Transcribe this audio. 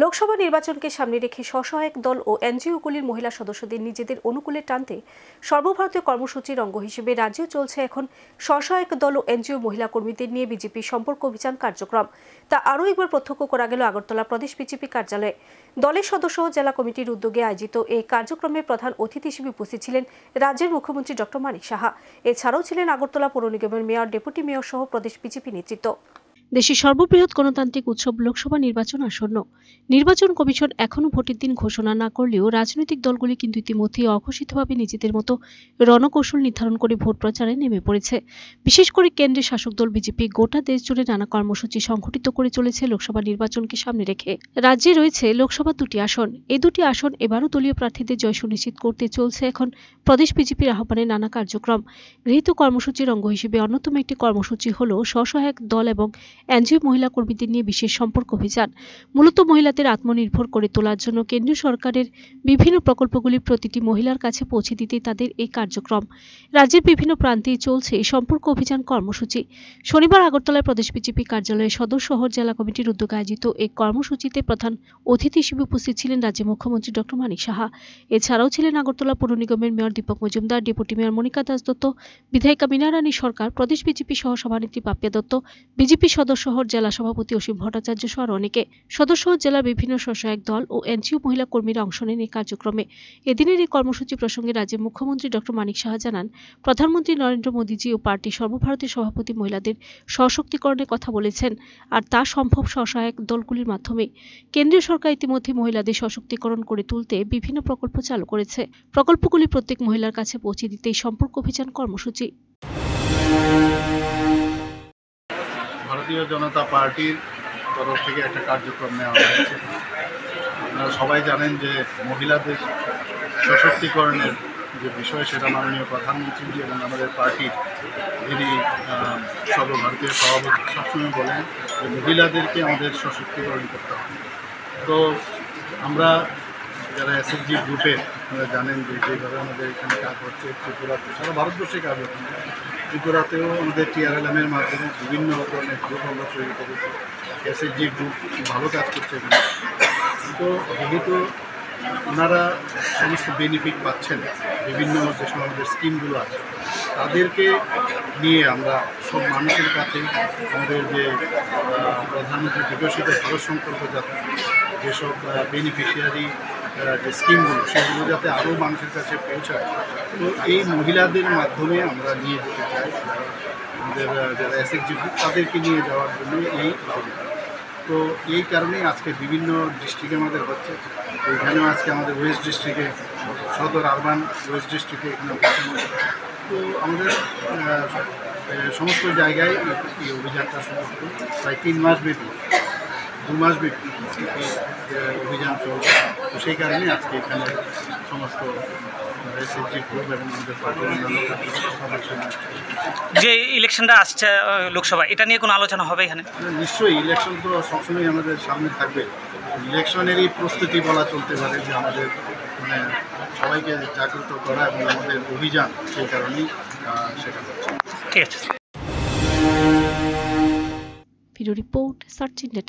লোকসভা নির্বাচনকে সামনে রেখে স্বসহায়ক দল ও এনজিওগুলির মহিলা সদস্যদের নিজেদের অনুকূলে টানতে সর্বভারতীয় কর্মসূচির অঙ্গ হিসেবে রাজ্যেও চলছে এখন স্বসহায়ক দল ও এনজিও মহিলা কর্মীদের নিয়ে বিজেপি সম্পর্ক অভিযান কার্যক্রম। তা আরও একবার প্রত্যক্ষ করা গেল আগরতলা প্রদেশ বিজেপি কার্যালয়ে। দলের সদস্য ও জেলা কমিটির উদ্যোগে আয়োজিত এই কার্যক্রমে প্রধান অতিথি হিসেবে উপস্থিত ছিলেন রাজ্যের মুখ্যমন্ত্রী ডক্টর মানিক সাহা। এছাড়াও ছিলেন আগরতলা পৌর নিগমের মেয়র, ডেপুটি মেয়র সহ প্রদেশ বিজেপি নেতৃত্ব। দেশের সর্ববৃহৎ গণতান্ত্রিক উৎসব লোকসভা নির্বাচন আসন্ন। নির্বাচন কমিশন এখনও ভোটের দিন ঘোষণা না করলেও রাজনৈতিক দলগুলি কিন্তু ইতিমধ্যেই অঘোষিতভাবে নিজেদের মতো রণকৌশল নির্ধারণ করে ভোট প্রচারে নেমে পড়েছে। বিশেষ করে কেন্দ্রের শাসক দল বিজেপি গোটা দেশ জুড়ে নানা কর্মসূচি সংঘটিত করে চলেছে লোকসভা নির্বাচনকে সামনে রেখে। রাজ্যে রয়েছে লোকসভা 2টি আসন। এই 2টি আসন এবারও দলীয় প্রার্থীদের জয় সুনিশ্চিত করতে চলছে এখন প্রদেশ বিজেপির আহ্বানে নানা কার্যক্রম। গৃহীত কর্মসূচির অঙ্গ হিসেবে অন্যতম একটি কর্মসূচি হল স্বসহায়ক দল এবং এনজিও মহিলা কর্মীদের নিয়ে বিশেষ সম্পর্ক অভিযান। মূলত মহিলাদের আত্মনির্ভর করে তোলার জন্য কেন্দ্রীয় সরকারের বিভিন্ন প্রকল্পগুলি প্রতিটি মহিলার কাছে পৌঁছে দিতে তাদের এই কার্যক্রম। রাজ্যের বিভিন্ন প্রান্তেই চলছে এই সম্পর্ক অভিযান কর্মসূচি। শনিবার আগরতলায় প্রদেশ বিজেপি কার্যালয়ে সদর শহর জেলা কমিটির উদ্যোগে আয়োজিত এই কর্মসূচিতে প্রধান অতিথি হিসেবে উপস্থিত ছিলেন রাজ্যের মুখ্যমন্ত্রী ডক্টর মানিক সাহা। এছাড়াও ছিলেন আগরতলা পৌর নিগমের mayor Dipak Majumdar, deputy mayor Monika Das Dutta, বিধায়িকা মীনা রানী সরকার, প্রদেশ বিজেপি সহ সভানেত্রী পাপিয়া দত্ত, বিজেপি সদর শহর জেলা সভাপতি অসীম ভট্টাচার্য সহ অনেকে। সদস্য জেলার বিভিন্ন স্বসহায়ক দল ও এনজিও মহিলা কর্মীরা অংশ নেন এই কার্যক্রমে। এদিনের এই কর্মসূচি প্রসঙ্গে রাজ্যের মুখ্যমন্ত্রী ডক্টর মানিক সাহা জানান, প্রধানমন্ত্রী নরেন্দ্র মোদীজি ও পার্টির সর্বভারতীয় সভাপতি মহিলাদের সশক্তিকরণের কথা বলেছেন, আর তা সম্ভব স্বসহায়ক দলগুলির মাধ্যমে। কেন্দ্রীয় সরকার ইতিমধ্যে মহিলাদের সশক্তিকরণ করে তুলতে বিভিন্ন প্রকল্প চালু করেছে। প্রকল্পগুলি প্রত্যেক মহিলার কাছে পৌঁছে দিতে এই সম্পর্ক অভিযান কর্মসূচি। ভারতীয় জনতা পার্টির তরফ থেকে একটা কার্যক্রম নেওয়া হয়েছে। আপনারা সবাই জানেন যে মহিলাদের সশক্তিকরণের যে বিষয়, সেটা মাননীয় প্রধানমন্ত্রী এবং আমাদের পার্টির যিনি সর্বভারতীয় সভাপতি সবসময় বলেন যে মহিলাদেরকে আমাদের সশক্তিকরণ করতে হবে। তো আমরা যারা এসএসজি গ্রুপের, আপনারা জানেন যে যেভাবে আমাদের এখানে কাজ হচ্ছে, ত্রিপুরাতে সারা ভারতবর্ষে কাজ হচ্ছে, ত্রিপুরাতেও আমাদের টিআরএলএমের মাধ্যমে বিভিন্ন ধরনের গ্রুপ আমরা তৈরি করেছি। এসএসজি গ্রুপ ভালো কাজ করছে এখানে। তো যেহেতু ওনারা সমস্ত বেনিফিট পাচ্ছেন, বিভিন্ন যেসব আমাদের স্কিমগুলো আছে, তাদেরকে নিয়ে আমরা সব মানুষের কাছে আমাদের যে প্রধানমন্ত্রী বিকশিত ভারত সংকল্প যাত্রা, যেসব বেনিফিশিয়ারি যে স্কিমগুলো, সেগুলো যাতে আরও মানুষের কাছে পৌঁছায়, তো এই মহিলাদের মাধ্যমে আমরা নিয়ে যেতে চাই। আমাদের যারা এসএসজি গ্রুপ, তাদেরকে নিয়ে যাওয়ার জন্য এই অভিযান। তো এই কারণেই আজকে বিভিন্ন ডিস্ট্রিক্টে আমাদের হচ্ছে। তো এখানেও আজকে আমাদের ওয়েস্ট ডিস্ট্রিক্টে, সদর আরবান ওয়েস্ট ডিস্ট্রিক্টে এখানে হচ্ছে। তো আমাদের সমস্ত জায়গায় এই অভিযানটা শুরু হতো। প্রায় 3 মাস ব্যাপী, 2 মাস ব্যাপী অভিযান চলছে। তো সেই কারণে আজকে এখানে সমস্ত এসএসজি গ্রুপ এবং আমাদের পার্টির যে ইলেকশনটা আসছে লোকসভা, এটা নিয়ে কোনো আলোচনা হবে এখানে? নিশ্চয়ই, ইলেকশন তো সবসময় আমাদের সামনে থাকবে। ইলেকশনেরই প্রস্তুতি বলা চলতে পারে যে আমাদের সবাইকে জাগ্রত করা এবং আমাদের অভিযান, সেই কারণেই সেটা হচ্ছে। ঠিক আছে। Video report, search India.